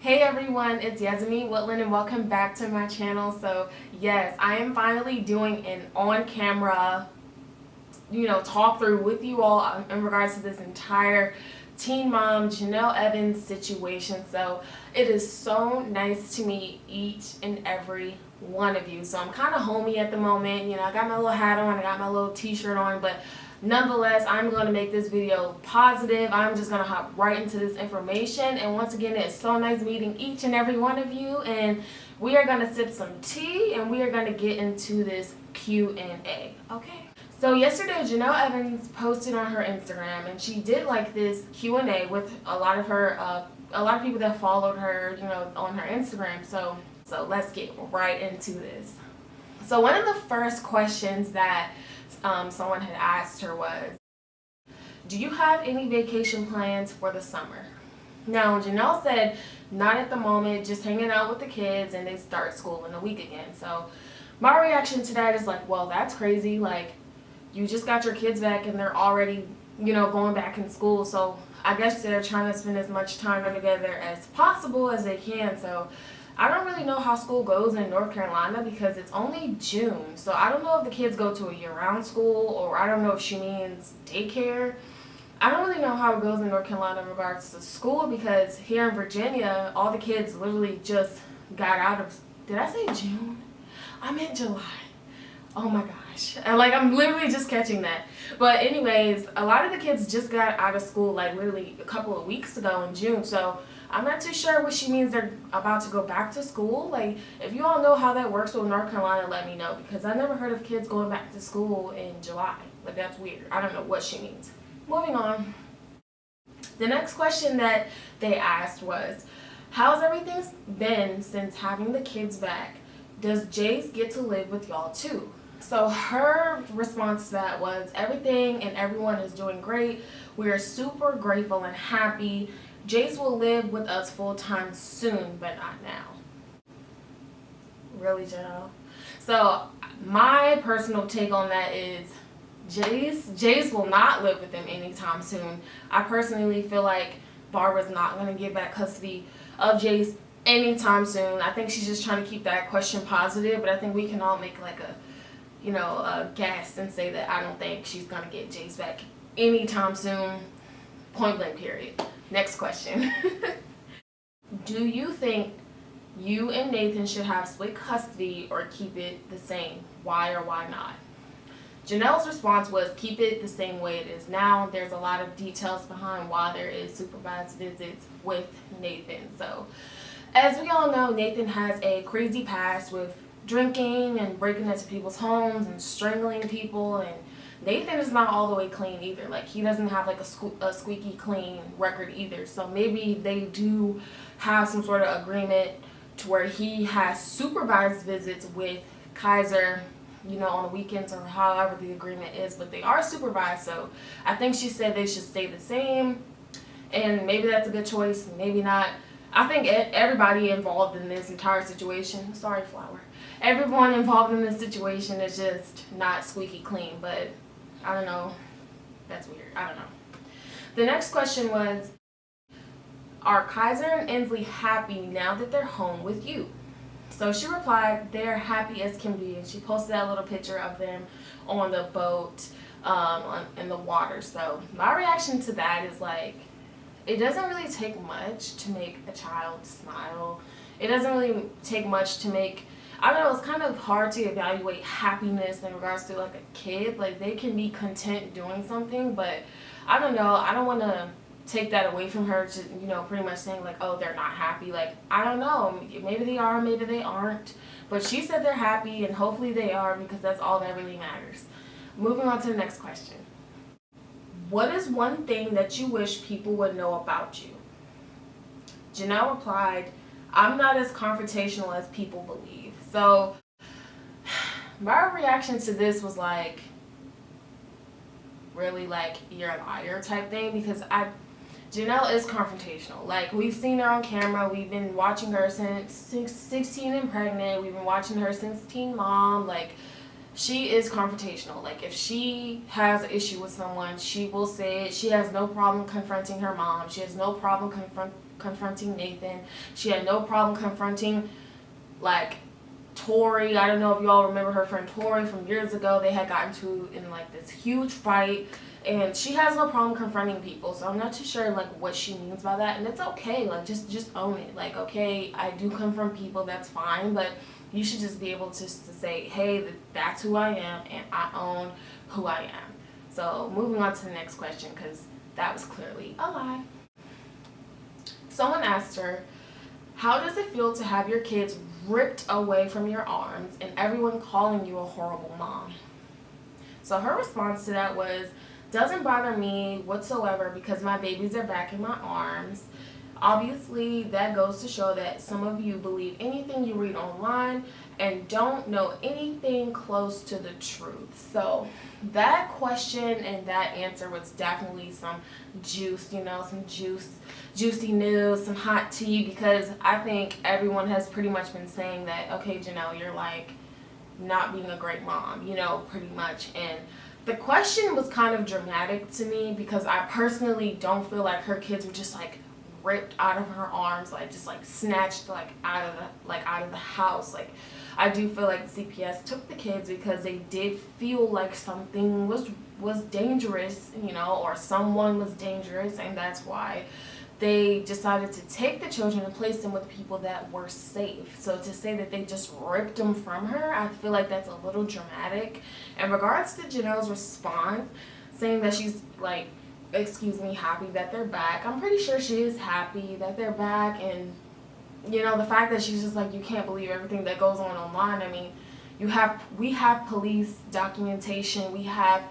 Hey everyone, it's Yasmin Woodland and welcome back to my channel. So yes, I am finally doing an on-camera, talk through with you all in regards to this entire teen mom Jenelle Evans situation. So it is so nice to meet each and every one of you. So I'm kind of homey at the moment. I got my little hat on, I got my little t-shirt on, but nonetheless, I'm going to make this video positive. I'm just going to hop right into this information. And once again, it's so nice meeting each and every one of you. And we are going to sip some tea and we are going to get into this Q&A. Okay. So yesterday, Jenelle Evans posted on her Instagram, and she did like this Q&A with a lot of people that followed her, on her Instagram. So let's get right into this. So one of the first questions that someone had asked her was, do you have any vacation plans for the summer? Now, Jenelle said, not at the moment, just hanging out with the kids, and they start school in a week again. So my reaction to that is like, well, that's crazy. Like, you just got your kids back and they're already, going back in school. So I guess they're trying to spend as much time together as possible as they can. So I don't really know how school goes in North Carolina because it's only June. So I don't know if the kids go to a year-round school, or I don't know if she means daycare. I don't really know how it goes in North Carolina in regards to school, because here in Virginia, all the kids literally just got out of, did I say June? I meant July. Oh my gosh. I'm literally just catching that. But anyways, a lot of the kids just got out of school like literally a couple of weeks ago in June. So I'm not too sure what she means they're about to go back to school. Like, if you all know how that works with North Carolina, let me know, because I never heard of kids going back to school in July. Like, that's weird. I don't know what she means. Moving on. The next question that they asked was, how's everything been since having the kids back? Does Jace get to live with y'all too? So her response to that was, everything and everyone is doing great. We are super grateful and happy. Jace will live with us full time soon, but not now. Really, Jenelle? So my personal take on that is, Jace will not live with them anytime soon. I personally feel like Barbara's not going to get back custody of Jace anytime soon. I think she's just trying to keep that question positive, but I think we can all make like a guess and say that I don't think she's going to get Jace back anytime soon. Point blank, period. Next question. Do you think you and Nathan should have split custody or keep it the same? Why or why not? Jenelle's response was, keep it the same way it is now. There's a lot of details behind why there is supervised visits with Nathan. So, as we all know, Nathan has a crazy past with drinking and breaking into people's homes and strangling people, and Nathan is not all the way clean either. Like, he doesn't have like a squeaky clean record either. So maybe they do have some sort of agreement to where he has supervised visits with Kaiser, on the weekends or however the agreement is, but they are supervised. So I think she said they should stay the same, and maybe that's a good choice, maybe not. I think everybody involved in this entire situation, sorry Flower, everyone involved in this situation is just not squeaky clean, but I don't know, that's weird, I don't know. The next question was, are Kaiser and Inslee happy now that they're home with you? So she replied, they're happy as can be, and she posted that little picture of them on the boat in the water. So my reaction to that is like, it doesn't really take much to make a child smile. It doesn't really take much to make, I don't know, it's kind of hard to evaluate happiness in regards to like a kid. Like, they can be content doing something, but I don't know, I don't want to take that away from her to, pretty much saying like, oh, they're not happy. Like, I don't know, maybe they are, maybe they aren't, but she said they're happy, and hopefully they are, because that's all that really matters. Moving on to the next question. What is one thing that you wish people would know about you? Jenelle replied, I'm not as confrontational as people believe. So my reaction to this was like, really, like, you're a liar type thing, because Jenelle is confrontational. Like, we've seen her on camera. We've been watching her since 16 and pregnant. We've been watching her since teen mom. Like, she is confrontational. Like, if she has an issue with someone, she will say it. She has no problem confronting her mom. She has no problem confronting Nathan. She had no problem confronting, like, Tori. I don't know if y'all remember her friend Tori from years ago. They had gotten to in like this huge fight, and she has no problem confronting people. So I'm not too sure like what she means by that, and it's okay. Like just own it. Like, okay, I do confront people. That's fine, but you should just be able to say, hey, that's who I am, and I own who I am. So moving on to the next question, because that was clearly a lie. Someone asked her, how does it feel to have your kids ripped away from your arms and everyone calling you a horrible mom? So her response to that was, doesn't bother me whatsoever because my babies are back in my arms. Obviously, that goes to show that some of you believe anything you read online and don't know anything close to the truth. So that question and that answer was definitely some juice, some juicy news, some hot tea, because I think everyone has pretty much been saying that, okay, Jenelle, you're like not being a great mom, pretty much. And the question was kind of dramatic to me because I personally don't feel like her kids were just like ripped out of her arms, like just like snatched like out of the house. Like, I do feel like CPS took the kids because they did feel like something was dangerous, or someone was dangerous, and that's why they decided to take the children and place them with people that were safe. So to say that they just ripped them from her, I feel like that's a little dramatic. In regards to Jenelle's response, saying that she's like, happy that they're back, I'm pretty sure she is happy that they're back. And the fact that she's just like, you can't believe everything that goes on online. I mean, we have police documentation, we have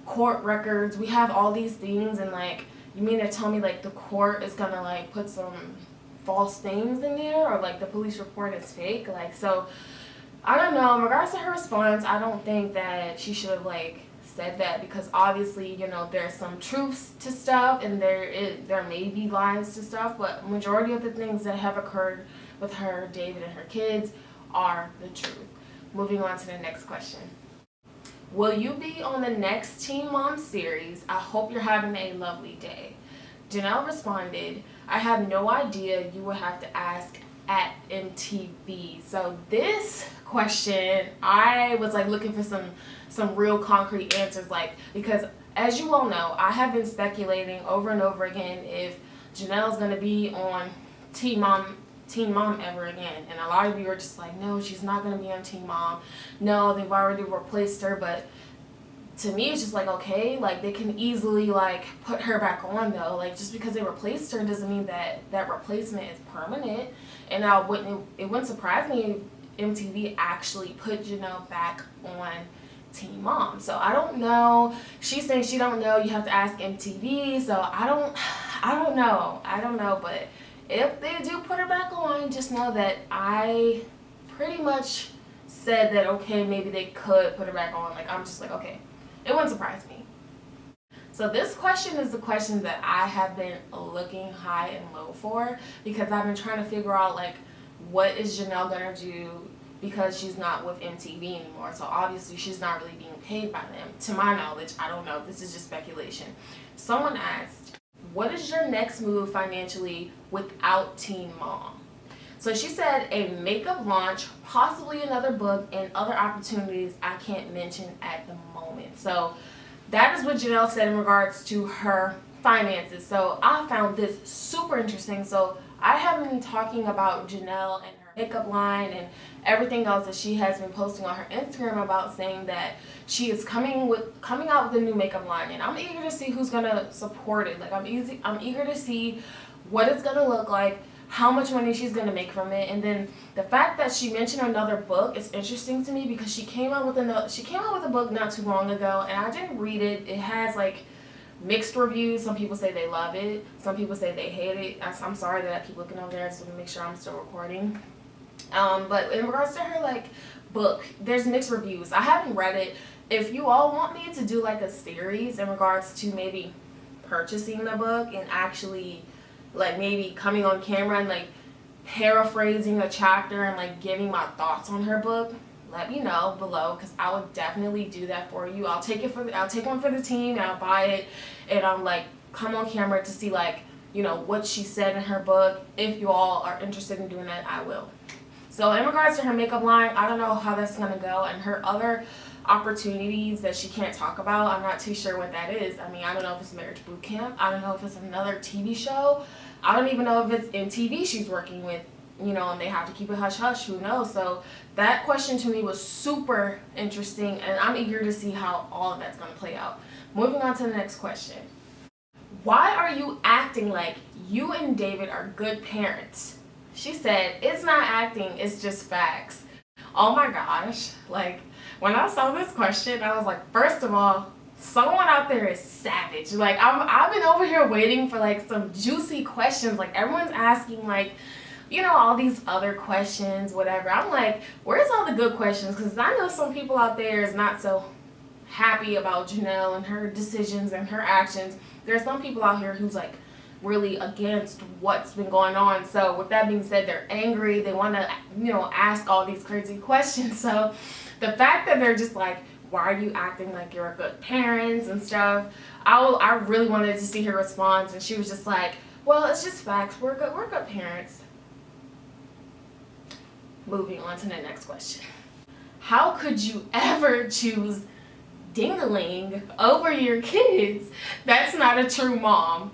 court records, we have all these things, and like, you mean to tell me like the court is gonna like put some false things in there, or like the police report is fake? Like, so I don't know. In regards to her response, I don't think that she should have like said that, because obviously there's some truths to stuff and there may be lies to stuff, but majority of the things that have occurred with her, David, and her kids are the truth. Moving on to the next question. Will you be on the next Teen Mom series? I hope you're having a lovely day. Jenelle responded, I have no idea. You will have to ask at MTV. So this question, I was like looking for some real concrete answers, like, because as you all know, I have been speculating over and over again if Jenelle's going to be on Teen Mom ever again. And a lot of you are just like, no, she's not going to be on Teen Mom. No, they've already replaced her. But to me, it's just like, okay, like they can easily like put her back on though. Like, just because they replaced her doesn't mean that that replacement is permanent. And it wouldn't surprise me if MTV actually put Jenelle back on Teen Mom. So I don't know. She's saying she don't know. You have to ask MTV. So I don't know. But if they do put her back on, just know that I pretty much said that, okay, maybe they could put her back on. Like, I'm just like, okay, it wouldn't surprise me. So this question is the question that I have been looking high and low for, because I've been trying to figure out, like, what is Jenelle gonna do, because she's not with MTV anymore. So obviously she's not really being paid by them. To my knowledge, I don't know. This is just speculation. Someone asked, what is your next move financially without Teen Mom? So she said a makeup launch, possibly another book, and other opportunities I can't mention at the moment. So that is what Jenelle said in regards to her finances. So I found this super interesting. So I have been talking about Jenelle and her makeup line and everything else that she has been posting on her Instagram about, saying that she is coming out with a new makeup line, and I'm eager to see who's gonna support it. Like, I'm eager to see what it's gonna look like, how much money she's gonna make from it. And then the fact that she mentioned another book is interesting to me, because she came out with a book not too long ago, and I didn't read it. It has like mixed reviews. Some people say they love it, some people say they hate it. I'm sorry that I keep looking over there. I just want to make sure I'm still recording. But in regards to her like book, there's mixed reviews. I haven't read it. If you all want me to do like a series in regards to maybe purchasing the book and actually like maybe coming on camera and like paraphrasing a chapter and like giving my thoughts on her book, let me know below, because I would definitely do that for you. I'll take one for the team, and I'll buy it, and I'm like come on camera to see like what she said in her book. If you all are interested in doing that, I will. So in regards to her makeup line, I don't know how that's going to go. And her other opportunities that she can't talk about, I'm not too sure what that is. I mean, I don't know if it's Marriage Boot Camp. I don't know if it's another TV show. I don't even know if it's in TV she's working with, and they have to keep it hush-hush. Who knows? So that question to me was super interesting, and I'm eager to see how all of that's going to play out. Moving on to the next question. Why are you acting like you and David are good parents? She said, it's not acting, it's just facts. Oh my gosh. Like, when I saw this question, I was like, first of all, someone out there is savage. Like, I've been over here waiting for, like, some juicy questions. Like, everyone's asking, like, all these other questions, whatever. I'm like, where's all the good questions? Because I know some people out there is not so happy about Jenelle and her decisions and her actions. There's some people out here who's, like, really against what's been going on. So with that being said, they're angry. They want to, ask all these crazy questions. So the fact that they're just like, why are you acting like you're a good parent and stuff? I really wanted to see her response, and she was just like, well, it's just facts. We're good parents. Moving on to the next question. How could you ever choose ding-a-ling over your kids? That's not a true mom.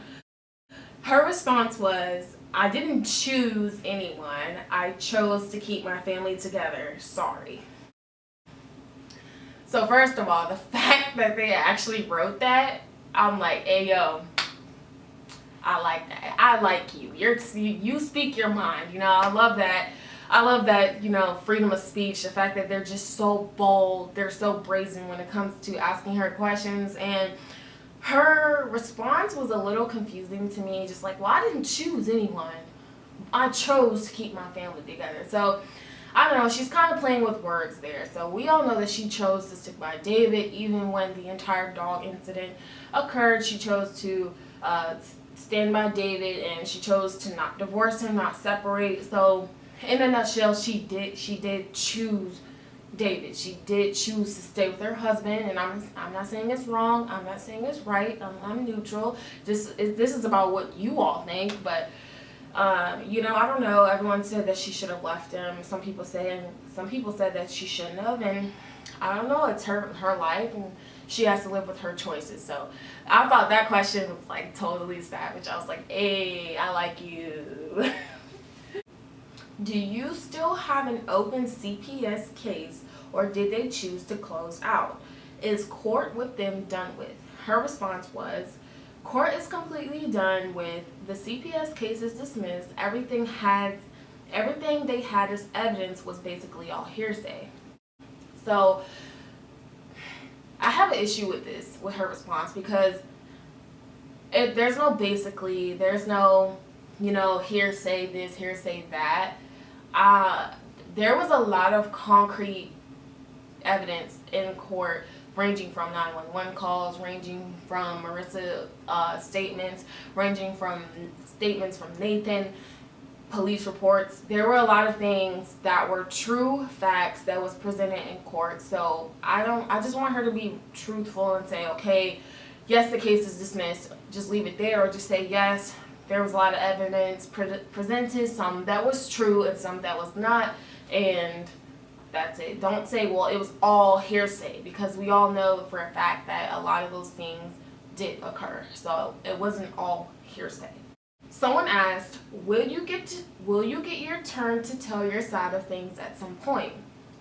Her response was, I didn't choose anyone. I chose to keep my family together. Sorry. So first of all, the fact that they actually wrote that, I'm like, hey, yo, I like that. I like you. You speak your mind. I love that. I love that, freedom of speech, the fact that they're just so bold, they're so brazen when it comes to asking her questions. And her response was a little confusing to me, just like, well, I didn't choose anyone. I chose to keep my family together. So, I don't know, she's kind of playing with words there. So, we all know that she chose to stick by David, even when the entire dog incident occurred. She chose to stand by David, and she chose to not divorce him, not separate. So, in a nutshell, she did choose David. She did choose to stay with her husband, and I'm not saying it's wrong. I'm not saying it's right. I'm neutral. This is about what you all think, but I don't know. Everyone said that she should have left him. Some people said that she shouldn't have, and I don't know. It's her life, and she has to live with her choices. So I thought that question was like totally savage. I was like, hey, I like you. Do you still have an open CPS case, or did they choose to close out? Is court with them done with? Her response was, court is completely done with. The CPS case is dismissed. Everything they had as evidence was basically all hearsay. So I have an issue with her response, because there's no hearsay this, hearsay that. There was a lot of concrete evidence in court, ranging from 911 calls, ranging from Marissa statements, ranging from statements from Nathan, police reports. There were a lot of things that were true facts that was presented in court. So I just want her to be truthful and say, okay, yes, the case is dismissed. Just leave it there, or just say, yes, there was a lot of evidence presented, some that was true and some that was not, and that's it. Don't say, well, it was all hearsay, because we all know for a fact that a lot of those things did occur. So it wasn't all hearsay. Someone asked, will you get your turn to tell your side of things at some point?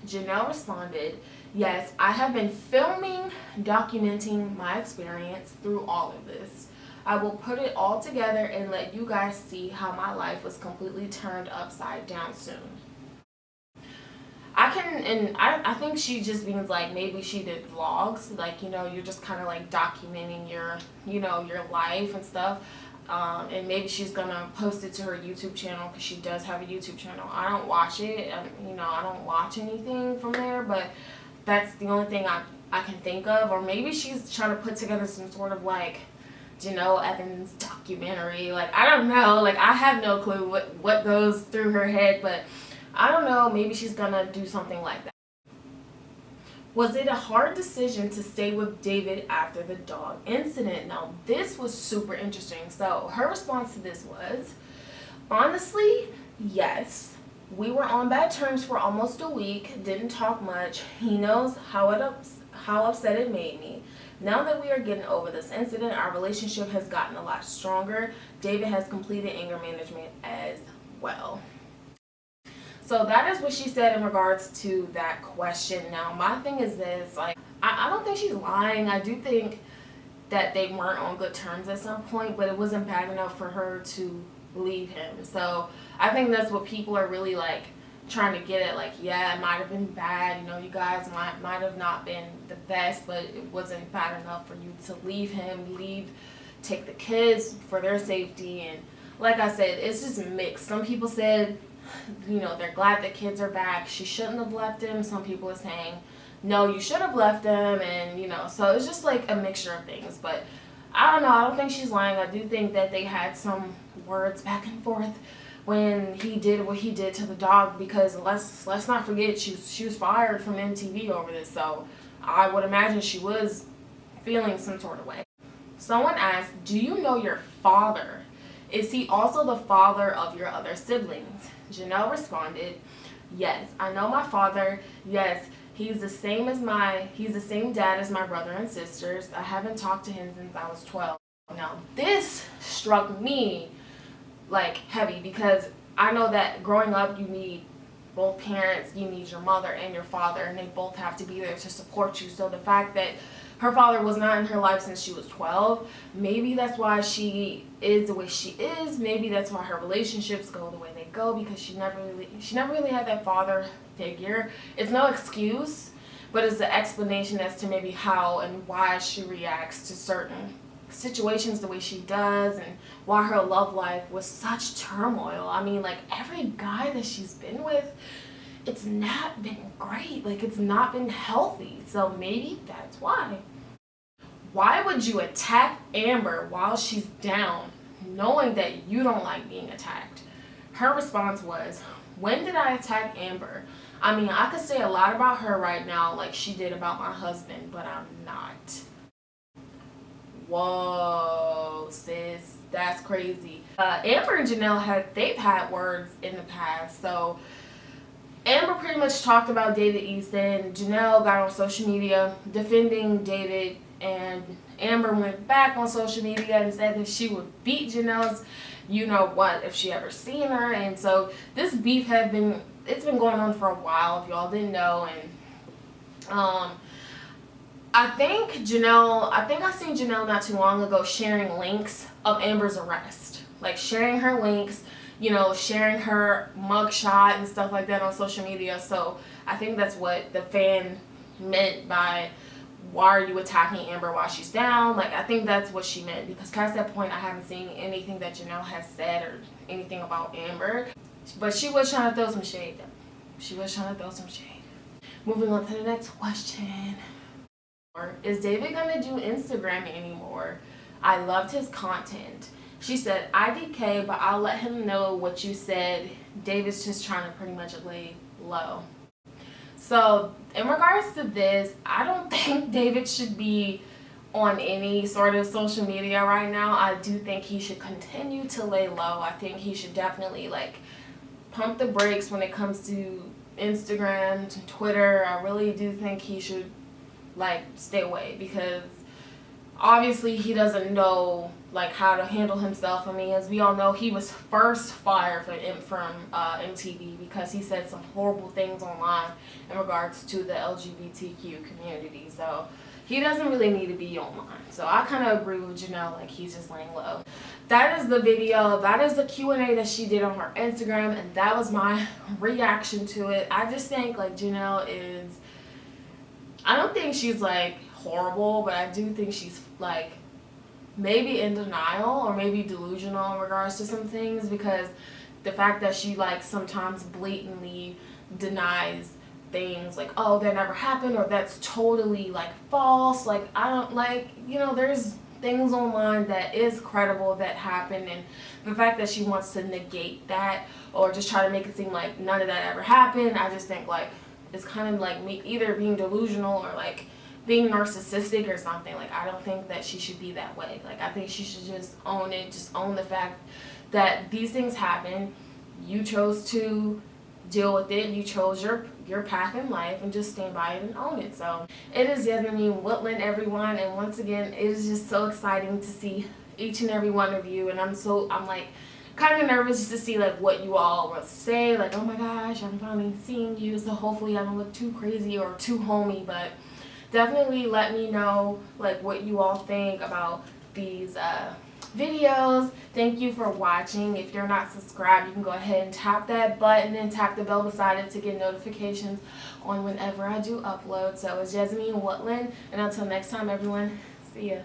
Jenelle responded, yes, I have been filming, documenting my experience through all of this. I will put it all together and let you guys see how my life was completely turned upside down soon. I think she just means like maybe she did vlogs, like, you're just kind of like documenting your life and stuff. And maybe she's gonna post it to her YouTube channel, because she does have a YouTube channel. I don't watch it, I don't watch anything from there, but that's the only thing I can think of. Or maybe she's trying to put together some sort of like Jenelle Evans documentary. Like, I don't know. Like, I have no clue what goes through her head, but I don't know. Maybe she's gonna do something like that. Was it a hard decision to stay with David after the dog incident? Now, this was super interesting. So her response to this was, honestly, yes. We were on bad terms for almost a week, didn't talk much. He knows how upset it made me. Now that we are getting over this incident, our relationship has gotten a lot stronger. David has completed anger management as well. So that is what she said in regards to that question. Now, my thing is this, like, I don't think she's lying. I do think that they weren't on good terms at some point, but it wasn't bad enough for her to leave him. So I think that's what people are really, like, trying to get at. Like, yeah, it might have been bad. You know, you guys might have not been the best, but it wasn't bad enough for you to leave him, take the kids for their safety. And like I said, it's just mixed. Some people said, you know, they're glad the kids are back. She shouldn't have left him. Some people are saying, no, you should have left him. And, you know, so it's just like a mixture of things. But I don't know. I don't think she's lying. I do think that they had some words back and forth when he did what he did to the dog, because let's not forget she was fired from MTV over this. So I would imagine she was feeling some sort of way. Someone asked, do you know your father? Is he also the father of your other siblings? Jenelle responded, yes, I know my father. Yes, he's the same dad as my brother and sisters. I haven't talked to him since I was 12. Now, this struck me like heavy, because I know that growing up you need both parents, you need your mother and your father, and they both have to be there to support you. So the fact that her father was not in her life since she was 12, maybe that's why she is the way she is. Maybe that's why her relationships go the way they go, because she never really had that father figure. It's no excuse, but it's an explanation as to maybe how and why she reacts to certain situations the way she does, and why her love life was such turmoil. I mean, like, every guy that she's been with, it's not been great. Like, it's not been healthy. So maybe that's why. Why would you attack Amber while she's down, knowing that you don't like being attacked? Her response was, when did I attack Amber? I mean, I could say a lot about her right now, like she did about my husband, but I'm not. Whoa, sis, that's crazy. Amber and Jenelle they've had words in the past. So Amber pretty much talked about David Easton. Jenelle got on social media defending David, and Amber went back on social media and said that she would beat Jenelle's you know what if she ever seen her. And so this beef it's been going on for a while, if y'all didn't know. And I think I seen Jenelle not too long ago sharing links of Amber's arrest. Like, sharing her links, you know, sharing her mugshot and stuff like that on social media. So I think that's what the fan meant by, why are you attacking Amber while she's down? Like, I think that's what she meant, because past that point I haven't seen anything that Jenelle has said or anything about Amber. But she was trying to throw some shade though. Moving on to the next question. Is David gonna do Instagram anymore? I loved his content. She said, IDK, but I'll let him know what you said. David's just trying to pretty much lay low. So in regards to this, I don't think David should be on any sort of social media right now. I do think he should continue to lay low. I think he should definitely, like, pump the brakes when it comes to Instagram, to Twitter. I really do think he should, like, stay away, because obviously he doesn't know, like, how to handle himself. I mean, as we all know, he was first fired from MTV because he said some horrible things online in regards to the LGBTQ community. So he doesn't really need to be online. So I kind of agree with Jenelle, like, he's just laying low. That is the video. That is the Q&A that she did on her Instagram, and that was my reaction to it. I just think, like, Jenelle is, I don't think she's, like, horrible, but I do think she's, like, maybe in denial or maybe delusional in regards to some things, because the fact that she, like, sometimes blatantly denies things, like, oh, that never happened, or that's totally, like, false. Like, I don't, like, you know, there's things online that is credible that happened, and the fact that she wants to negate that or just try to make it seem like none of that ever happened, I just think, like, is kind of like me either being delusional or like being narcissistic or something. Like, I don't think that she should be that way. Like, I think she should just own it, just own the fact that these things happen. You chose to deal with it. You chose your path in life, and just stand by it and own it. So it is Jasmine Woodland, everyone, and once again, it is just so exciting to see each and every one of you, and I'm like kind of nervous just to see like what you all will say, like, oh my gosh, I'm finally seeing you, so hopefully I don't look too crazy or too homey, but definitely let me know like what you all think about these videos. Thank you for watching. If you're not subscribed, you can go ahead and tap that button and tap the bell beside it to get notifications on whenever I do upload. So it's Jasmine Woodland, and until next time, everyone, see ya.